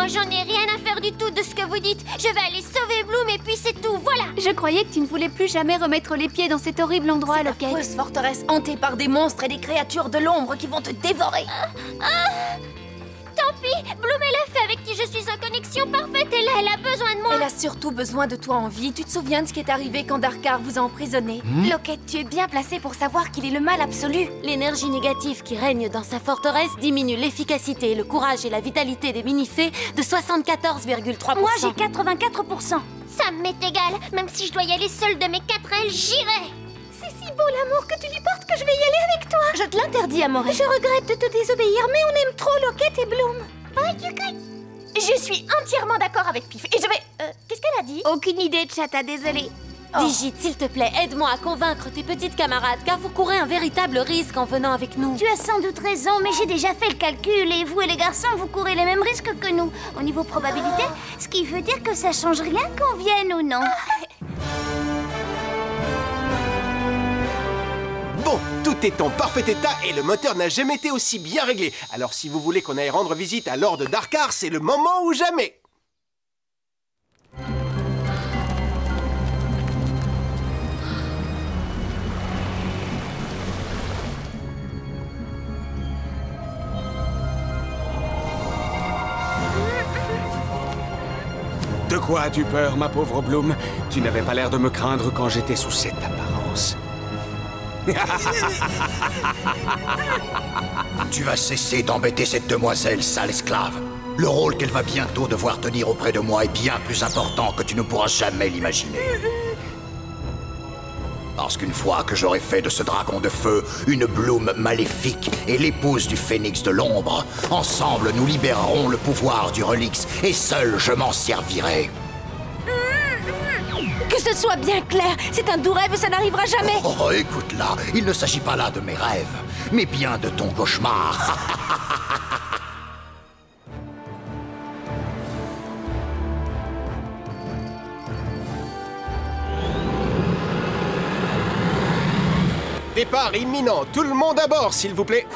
Moi, j'en ai rien à faire du tout de ce que vous dites. Je vais aller sauver Bloom et puis c'est tout, voilà. Je croyais que tu ne voulais plus jamais remettre les pieds dans cet horrible endroit, C'est Locket. affreuse forteresse hantée par des monstres et des créatures de l'ombre qui vont te dévorer. Tant pis, Bloom est la fée avec qui je suis en connexion parfaite et là, elle a besoin de moi. Elle a surtout besoin de toi en vie. Tu te souviens de ce qui est arrivé quand Darkar vous a emprisonné? Locket, tu es bien placé pour savoir qu'il est le mal absolu. L'énergie négative qui règne dans sa forteresse diminue l'efficacité, le courage et la vitalité des mini-fées de 74,3%. Moi, j'ai 84%. Ça m'est égal, même si je dois y aller seule de mes 4 ailes, j'irai. C'est si beau l'amour que tu lui portes que je vais y aller avec toi. Je te l'interdis, Amoré. Je regrette de te désobéir, mais on aime trop Locket et Bloom. Je suis entièrement d'accord avec Pif. Et je vais... qu'est-ce qu'elle a dit? Aucune idée, Chata, désolée. Digit, s'il te plaît, aide-moi à convaincre tes petites camarades, car vous courez un véritable risque en venant avec nous. Tu as sans doute raison, mais j'ai déjà fait le calcul et vous et les garçons, vous courez les mêmes risques que nous. Au niveau probabilité, ce qui veut dire que ça change rien qu'on vienne ou non. Bon, tout est en parfait état et le moteur n'a jamais été aussi bien réglé. Alors si vous voulez qu'on aille rendre visite à Lord Darkar, c'est le moment ou jamais. De quoi as-tu peur, ma pauvre Bloom? Tu n'avais pas l'air de me craindre quand j'étais sous cette apparence. Tu vas cesser d'embêter cette demoiselle, sale esclave. Le rôle qu'elle va bientôt devoir tenir auprès de moi est bien plus important que tu ne pourras jamais l'imaginer. Parce qu'une fois que j'aurai fait de ce dragon de feu une Bloom maléfique et l'épouse du phénix de l'ombre, ensemble nous libérerons le pouvoir du Relix et seul je m'en servirai. Que ce soit bien clair, c'est un doux rêve et ça n'arrivera jamais. Oh, écoute là, il ne s'agit pas là de mes rêves, mais bien de ton cauchemar. Départ imminent, tout le monde à bord, s'il vous plaît.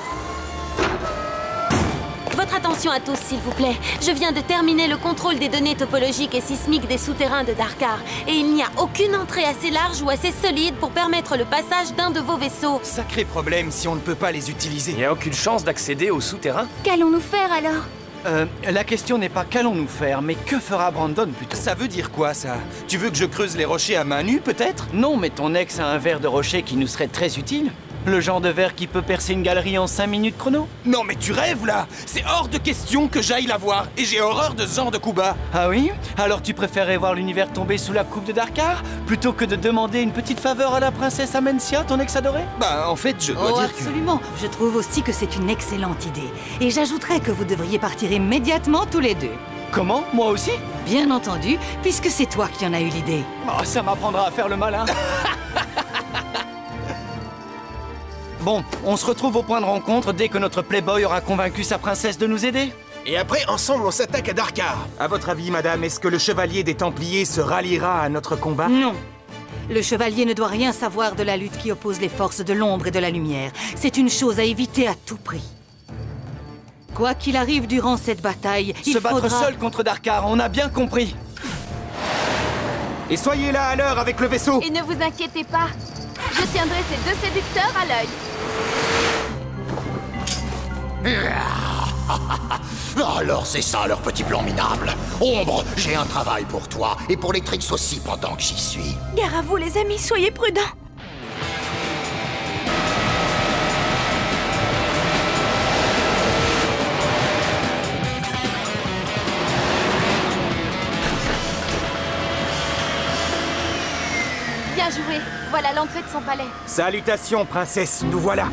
Votre attention à tous, s'il vous plaît. Je viens de terminer le contrôle des données topologiques et sismiques des souterrains de Darkar. Et il n'y a aucune entrée assez large ou assez solide pour permettre le passage d'un de vos vaisseaux. Sacré problème si on ne peut pas les utiliser. Il n'y a aucune chance d'accéder au souterrain? Qu'allons-nous faire alors? La question n'est pas qu'allons-nous faire, mais que fera Brandon plutôt? Ça veut dire quoi, ça? Tu veux que je creuse les rochers à main nue, peut-être? Non, mais ton ex a un verre de rocher qui nous serait très utile. Le genre de verre qui peut percer une galerie en 5 minutes chrono. Non, mais tu rêves, là! C'est hors de question que j'aille la voir, et j'ai horreur de ce genre de coup bas. Ah oui? Alors tu préférerais voir l'univers tomber sous la coupe de Darkar, plutôt que de demander une petite faveur à la princesse Amencia, ton ex adoré? Bah, en fait, je dois dire que... Absolument. Je trouve aussi que c'est une excellente idée. Et j'ajouterais que vous devriez partir immédiatement tous les deux. Comment? Moi aussi? Bien entendu, puisque c'est toi qui en as eu l'idée. Oh, ça m'apprendra à faire le malin. Bon, on se retrouve au point de rencontre dès que notre Playboy aura convaincu sa princesse de nous aider. Et après, ensemble, on s'attaque à Darkar. À votre avis, madame, est-ce que le chevalier des Templiers se ralliera à notre combat? Non. Le chevalier ne doit rien savoir de la lutte qui oppose les forces de l'ombre et de la lumière. C'est une chose à éviter à tout prix. Quoi qu'il arrive durant cette bataille, il se battre faudra... seul contre Darkar, on a bien compris. Et soyez là à l'heure avec le vaisseau. Et ne vous inquiétez pas, je tiendrai ces deux séducteurs à l'œil. Alors c'est ça leur petit plan minable. Ombre, j'ai un travail pour toi et pour les Trix aussi pendant que j'y suis. Gare à vous les amis, soyez prudents. Bien joué, voilà l'entrée de son palais. Salutations, princesse, nous voilà.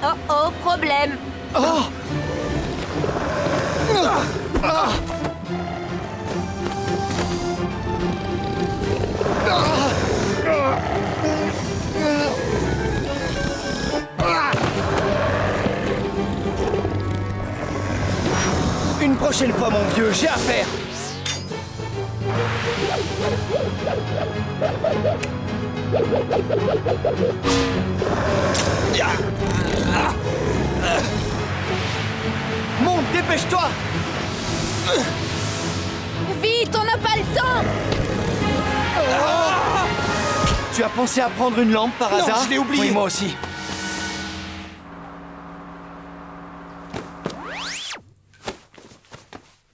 Oh oh, problème. Oh! Une prochaine fois, mon vieux, j'ai affaire. Montez Dépêche-toi! Vite, on n'a pas le temps! Tu as pensé à prendre une lampe par hasard? je l'ai oublié. Oui, moi aussi.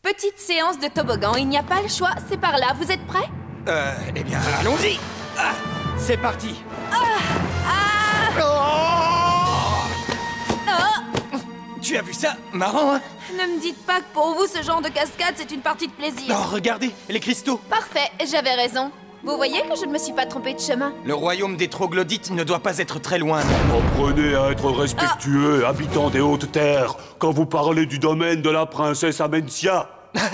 Petite séance de toboggan, il n'y a pas le choix, c'est par là. Vous êtes prêts? Eh bien, allons-y! C'est parti! Tu as vu ça? Marrant, hein? Ne me dites pas que pour vous, ce genre de cascade, c'est une partie de plaisir. Oh, regardez, les cristaux! Parfait, j'avais raison. Vous voyez que je ne me suis pas trompée de chemin. Le royaume des troglodytes ne doit pas être très loin. Apprenez à être respectueux, habitants des hautes terres, quand vous parlez du domaine de la princesse Amencia.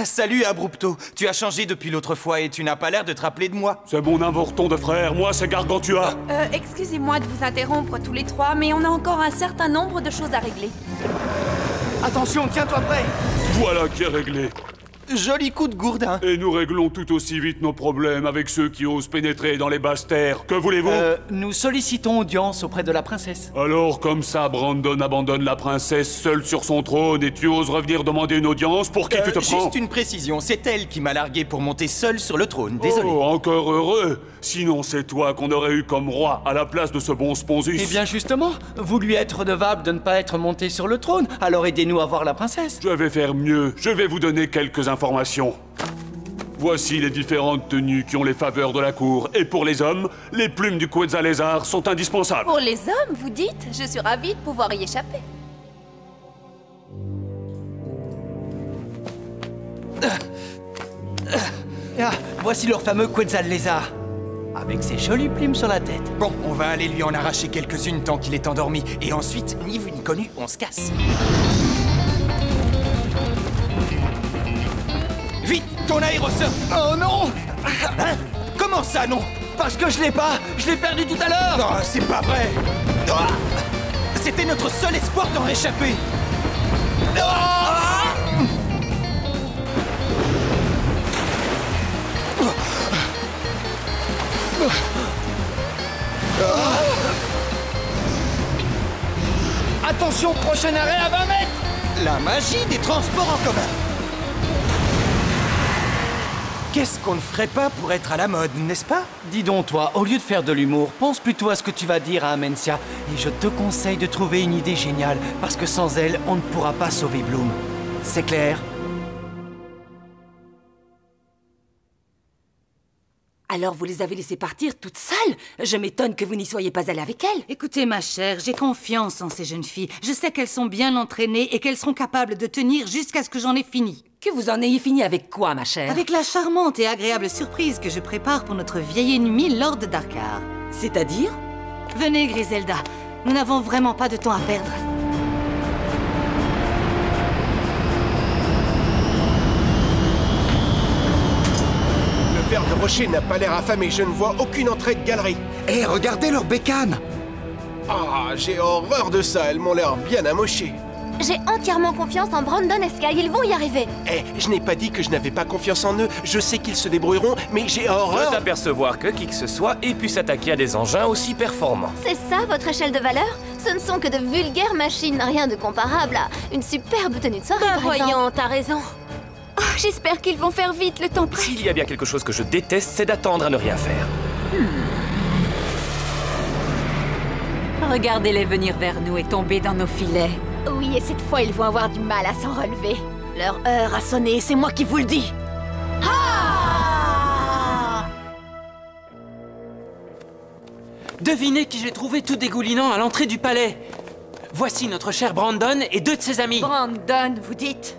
Salut, Abrupto. Tu as changé depuis l'autre fois et tu n'as pas l'air de te rappeler de moi. C'est mon invorton de frère, moi c'est Gargantua. Excusez-moi de vous interrompre tous les trois, mais on a encore un certain nombre de choses à régler. Attention, tiens-toi prêt. Voilà qui est réglé. Joli coup de gourdin. Et nous réglons tout aussi vite nos problèmes avec ceux qui osent pénétrer dans les basses terres. Que voulez-vous? Nous sollicitons audience auprès de la princesse. Alors comme ça, Brandon abandonne la princesse seule sur son trône et tu oses revenir demander une audience? Pour qui tu te prends? Juste une précision, c'est elle qui m'a largué pour monter seule sur le trône, désolé. Oh, encore heureux. Sinon c'est toi qu'on aurait eu comme roi à la place de ce bon Sponzus. Eh bien justement, vous lui êtes redevable de ne pas être monté sur le trône, alors aidez-nous à voir la princesse. Je vais faire mieux, je vais vous donner quelques informations. Voici les différentes tenues qui ont les faveurs de la cour. Et pour les hommes, les plumes du Quetzallézard sont indispensables. Pour les hommes, vous dites? Je suis ravie de pouvoir y échapper. Voici leur fameux Quetzallézard. Avec ses jolies plumes sur la tête. Bon, on va aller lui en arracher quelques-unes tant qu'il est endormi. Et ensuite, ni vu ni connu, on se casse. Vite, ton aérosurf! Oh non! Hein? Comment ça, non? Parce que je l'ai pas! Je l'ai perdu tout à l'heure! Non, c'est pas vrai! Ah! C'était notre seul espoir d'en réchapper! Ah! Attention, prochain arrêt à 20 mètres! La magie des transports en commun! Qu'est-ce qu'on ne ferait pas pour être à la mode, n'est-ce pas? Dis donc, toi, au lieu de faire de l'humour, pense plutôt à ce que tu vas dire à Amencia. Et je te conseille de trouver une idée géniale, parce que sans elle, on ne pourra pas sauver Bloom. C'est clair? Alors vous les avez laissées partir toutes seules? Je m'étonne que vous n'y soyez pas allée avec elles. Écoutez, ma chère, j'ai confiance en ces jeunes filles. Je sais qu'elles sont bien entraînées et qu'elles seront capables de tenir jusqu'à ce que j'en ai fini. Que vous en ayez fini avec quoi, ma chère? Avec la charmante et agréable surprise que je prépare pour notre vieil ennemi, Lord Darkar. C'est-à-dire? Venez, Griselda. Nous n'avons vraiment pas de temps à perdre. Le ver de rocher n'a pas l'air affamé, je ne vois aucune entrée de galerie. Hé, regardez leurs bécanes! Ah, j'ai horreur de ça, elles m'ont l'air bien amochées. J'ai entièrement confiance en Brandon et Sky, ils vont y arriver. Je n'ai pas dit que je n'avais pas confiance en eux, je sais qu'ils se débrouilleront, mais j'ai horreur... De t'apercevoir que qui que ce soit ait pu s'attaquer à des engins aussi performants. C'est ça votre échelle de valeur? Ce ne sont que de vulgaires machines, rien de comparable à une superbe tenue de soirée, par exemple. Voyons, t'as raison. Oh, j'espère qu'ils vont faire vite, le temps presse. S'il y a bien quelque chose que je déteste, c'est d'attendre à ne rien faire. Regardez-les venir vers nous et tomber dans nos filets. Oui, et cette fois, ils vont avoir du mal à s'en relever. Leur heure a sonné, c'est moi qui vous le dis. Devinez qui j'ai trouvé tout dégoulinant à l'entrée du palais. Voici notre cher Brandon et 2 de ses amis. Brandon, vous dites?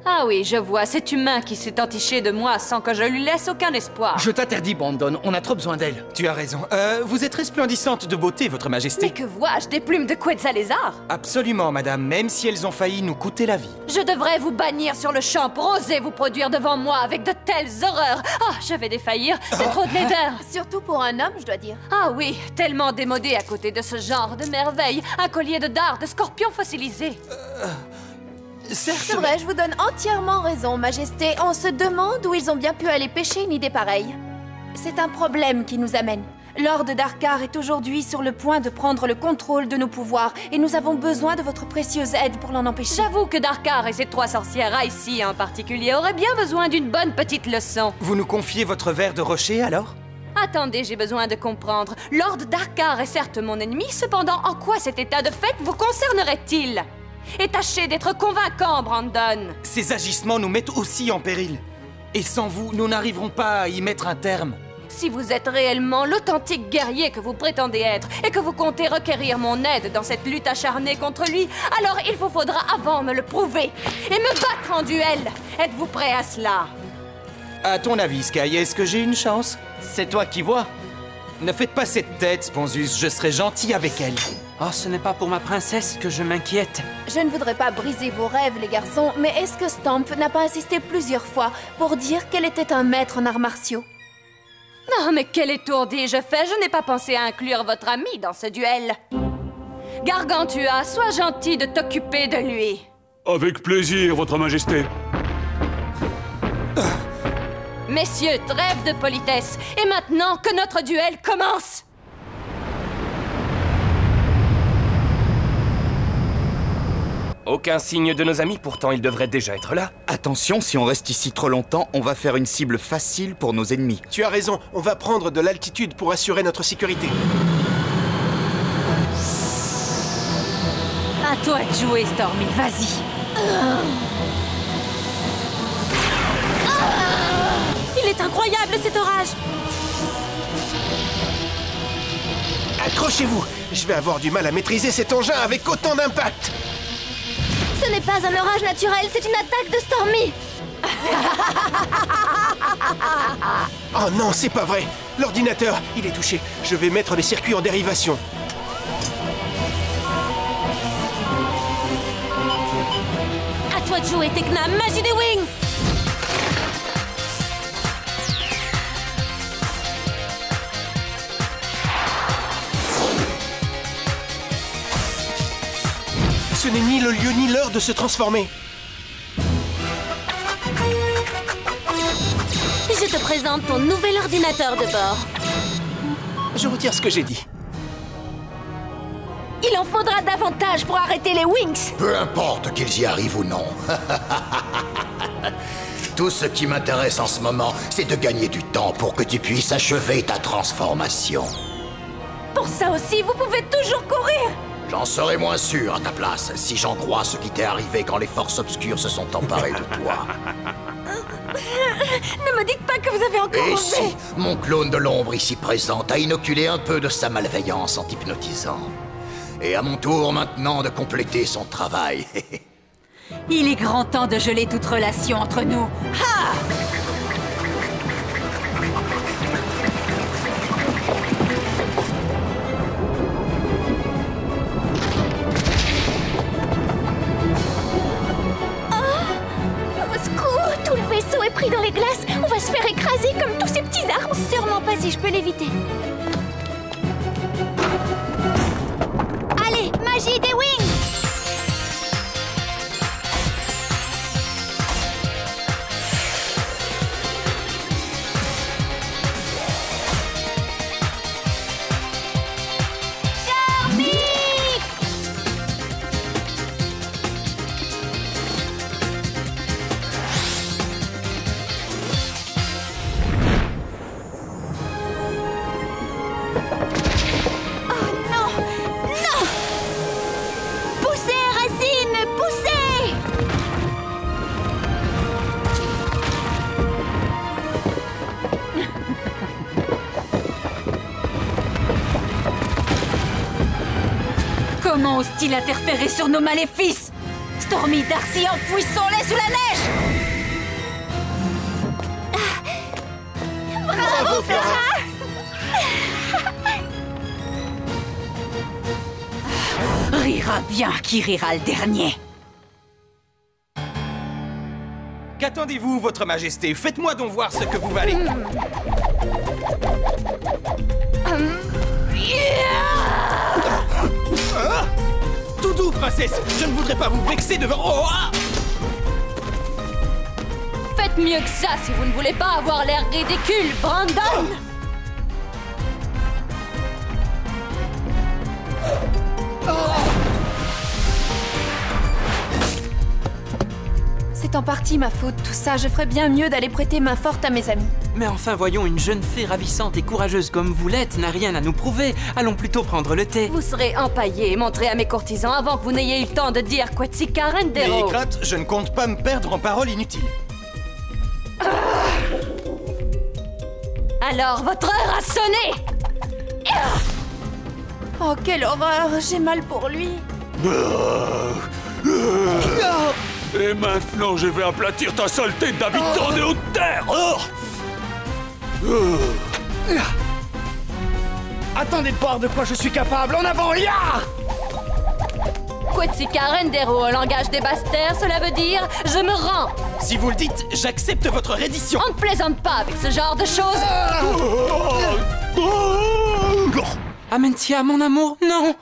Ah oui, je vois, cet humain qui s'est entiché de moi sans que je lui laisse aucun espoir. Je t'interdis, Brandon, on a trop besoin d'elle. Tu as raison. Vous êtes resplendissante de beauté, votre majesté. Mais que vois-je, des plumes de Quetzallézard? Absolument, madame, même si elles ont failli nous coûter la vie. Je devrais vous bannir sur le champ pour oser vous produire devant moi avec de telles horreurs. Ah, je vais défaillir, c'est trop de laideur. Surtout pour un homme, je dois dire. Ah oui, tellement démodé à côté de ce genre de merveille. Un collier de dards, de scorpions fossilisés. Certes, c'est vrai, je vous donne entièrement raison, Majesté. On se demande où ils ont bien pu aller pêcher une idée pareille. C'est un problème qui nous amène. Lord Darkar est aujourd'hui sur le point de prendre le contrôle de nos pouvoirs et nous avons besoin de votre précieuse aide pour l'en empêcher. J'avoue que Darkar et ses 3 sorcières ici en particulier auraient bien besoin d'une bonne petite leçon. Vous nous confiez votre verre de rocher, alors? Attendez, j'ai besoin de comprendre. Lord Darkar est certes mon ennemi, cependant en quoi cet état de fait vous concernerait-il? Et tâchez d'être convaincant, Brandon. Ces agissements nous mettent aussi en péril. Et sans vous, nous n'arriverons pas à y mettre un terme. Si vous êtes réellement l'authentique guerrier que vous prétendez être et que vous comptez requérir mon aide dans cette lutte acharnée contre lui, alors il vous faudra avant me le prouver et me battre en duel. Êtes-vous prêt à cela? À ton avis, Sky, est-ce que j'ai une chance? C'est toi qui vois. Ne faites pas cette tête, Sponzus, je serai gentil avec elle. Oh, ce n'est pas pour ma princesse que je m'inquiète. Je ne voudrais pas briser vos rêves, les garçons, mais est-ce que Stamp n'a pas insisté plusieurs fois pour dire qu'elle était un maître en arts martiaux? Non, mais quel étourdi je fais! Je n'ai pas pensé à inclure votre ami dans ce duel. Gargantua, sois gentil de t'occuper de lui. Avec plaisir, votre majesté. Messieurs, trêve de politesse. Et maintenant, que notre duel commence! Aucun signe de nos amis, pourtant ils devraient déjà être là. Attention, si on reste ici trop longtemps, on va faire une cible facile pour nos ennemis. Tu as raison, on va prendre de l'altitude pour assurer notre sécurité. À toi de jouer, Stormy, vas-y. Il est incroyable, cet orage. Accrochez-vous, je vais avoir du mal à maîtriser cet engin avec autant d'impact. Ce n'est pas un orage naturel, c'est une attaque de Stormy. Oh non, c'est pas vrai. L'ordinateur, il est touché. Je vais mettre les circuits en dérivation. À toi de jouer, Tekna, magie des Wings. Ce n'est ni le lieu ni l'heure de se transformer. Je te présente ton nouvel ordinateur de bord. Je retire ce que j'ai dit. Il en faudra davantage pour arrêter les Wings. Peu importe qu'ils y arrivent ou non. Tout ce qui m'intéresse en ce moment, c'est de gagner du temps pour que tu puisses achever ta transformation. Pour ça aussi, vous pouvez toujours courir. J'en serais moins sûr à ta place, si j'en crois ce qui t'est arrivé quand les forces obscures se sont emparées de toi. Ne me dites pas que vous avez encore Et osé. si mon clone de l'ombre ici présent a inoculé un peu de sa malveillance en t'hypnotisant. Et à mon tour maintenant de compléter son travail. Il est grand temps de geler toute relation entre nous. Ha! Tout le vaisseau est pris dans les glaces. On va se faire écraser comme tous ces petits arbres. Sûrement pas si je peux l'éviter. Allez, magie des Wings. Comment ose-t-il interférer sur nos maléfices? Stormy, Darcy, enfouissons-les sous la neige! Bravo, Flora! Rira bien qui rira le dernier. Qu'attendez-vous, votre majesté? Faites-moi donc voir ce que vous valez. Tout doux, princesse. Je ne voudrais pas vous vexer devant... Oh, ah! Faites mieux que ça si vous ne voulez pas avoir l'air ridicule, Brandon! C'est en partie ma faute, tout ça. Je ferais bien mieux d'aller prêter main forte à mes amis. Mais enfin, voyons, une jeune fée ravissante et courageuse comme vous l'êtes n'a rien à nous prouver. Allons plutôt prendre le thé. Vous serez empaillé et montré à mes courtisans avant que vous n'ayez eu le temps de dire Quetzika Rendero. Mais Éclate, je ne compte pas me perdre en paroles inutiles. Alors, votre heure a sonné! Oh, quelle horreur! J'ai mal pour lui. Et maintenant, je vais aplatir ta saleté d'habitant des hautes terres. Attendez de voir de quoi je suis capable. En avant, ya! Quetzika Rendero, au langage des basses terres, cela veut dire « je me rends ». Si vous le dites, j'accepte votre reddition. On ne plaisante pas avec ce genre de choses. Amencia, mon amour, non!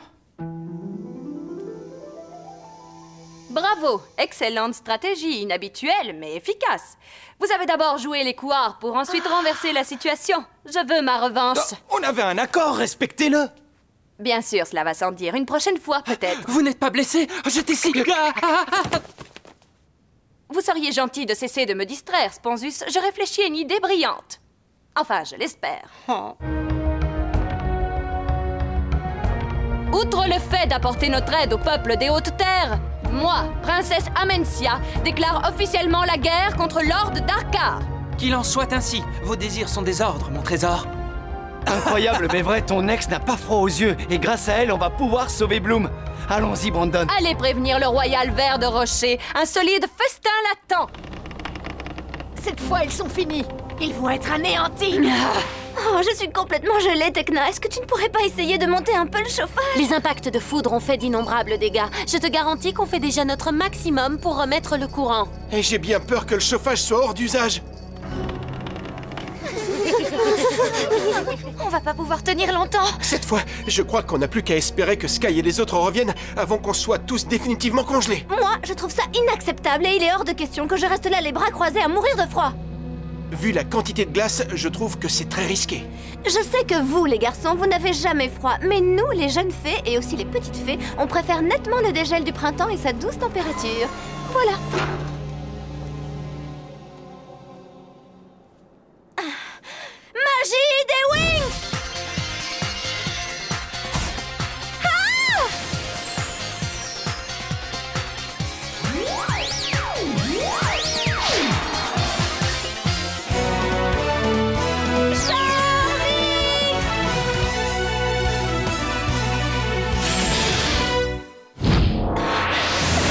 Bravo! Excellente stratégie, inhabituelle mais efficace. Vous avez d'abord joué les couards pour ensuite renverser la situation. Je veux ma revanche. On avait un accord, respectez-le. Bien sûr, cela va sans dire. Une prochaine fois, peut-être. Vous n'êtes pas blessé? J'étais si... Vous seriez gentil de cesser de me distraire, Sponzus. Je réfléchis à une idée brillante. Enfin, je l'espère. Outre le fait d'apporter notre aide au peuple des Hautes Terres, moi, princesse Amencia, déclare officiellement la guerre contre Lord Darkar. Qu'il en soit ainsi. Vos désirs sont des ordres, mon trésor. Incroyable, mais vrai, ton ex n'a pas froid aux yeux. Et grâce à elle, on va pouvoir sauver Bloom. Allons-y, Brandon. Allez prévenir le Royal Vert de Rocher. Un solide festin l'attend. Cette fois, ils sont finis. Ils vont être anéantis. Oh, je suis complètement gelée, Tekna. Est-ce que tu ne pourrais pas essayer de monter un peu le chauffage? Les impacts de foudre ont fait d'innombrables dégâts. Je te garantis qu'on fait déjà notre maximum pour remettre le courant. Et j'ai bien peur que le chauffage soit hors d'usage. On va pas pouvoir tenir longtemps. Cette fois, je crois qu'on n'a plus qu'à espérer que Sky et les autres reviennent avant qu'on soit tous définitivement congelés. Moi, je trouve ça inacceptable et il est hors de question que je reste là les bras croisés à mourir de froid. Vu la quantité de glace, je trouve que c'est très risqué. Je sais que vous, les garçons, vous n'avez jamais froid. Mais nous, les jeunes fées et aussi les petites fées, on préfère nettement le dégel du printemps et sa douce température. Voilà. Magie des Wings!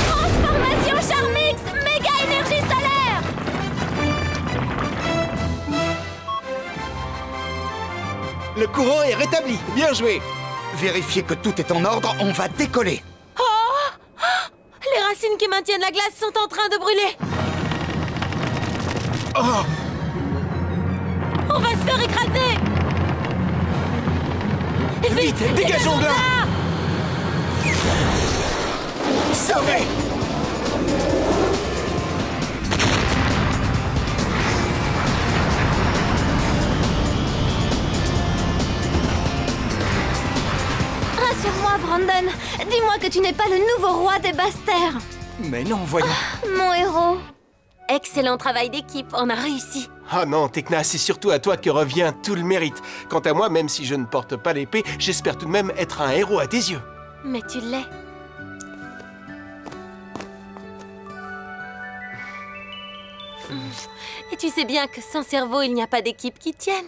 Transformation Charmix! Méga énergie solaire! Le courant est rétabli. Bien joué. Vérifiez que tout est en ordre, on va décoller. Les racines qui maintiennent la glace sont en train de brûler. On va se faire écraser. Vite, dégageons de là. Sauvé. Rassure-moi, Brandon. Dis-moi que tu n'es pas le nouveau roi des basses-terres. Mais non, voyons. Mon héros. Excellent travail d'équipe, on a réussi. Ah non, Tekna, c'est surtout à toi que revient tout le mérite. Quant à moi, même si je ne porte pas l'épée, j'espère tout de même être un héros à tes yeux. Mais tu l'es. Et tu sais bien que sans cerveau, il n'y a pas d'équipe qui tienne.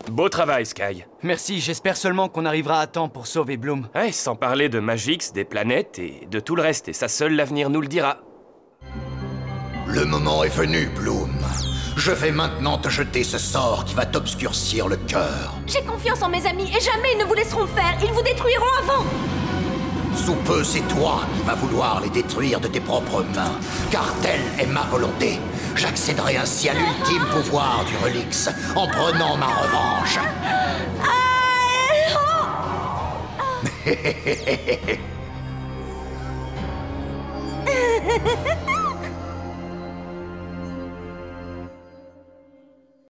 Beau travail, Sky. Merci, j'espère seulement qu'on arrivera à temps pour sauver Bloom. Ouais, sans parler de Magix, des planètes et de tout le reste. Et ça seul, l'avenir nous le dira. Le moment est venu, Bloom. Je vais maintenant te jeter ce sort qui va t'obscurcir le cœur. J'ai confiance en mes amis et jamais ils ne vous laisseront faire. Ils vous détruiront avant. Sous peu, c'est toi qui vas vouloir les détruire de tes propres mains, car telle est ma volonté. J'accéderai ainsi à l'ultime pouvoir du Relix en prenant ma revanche.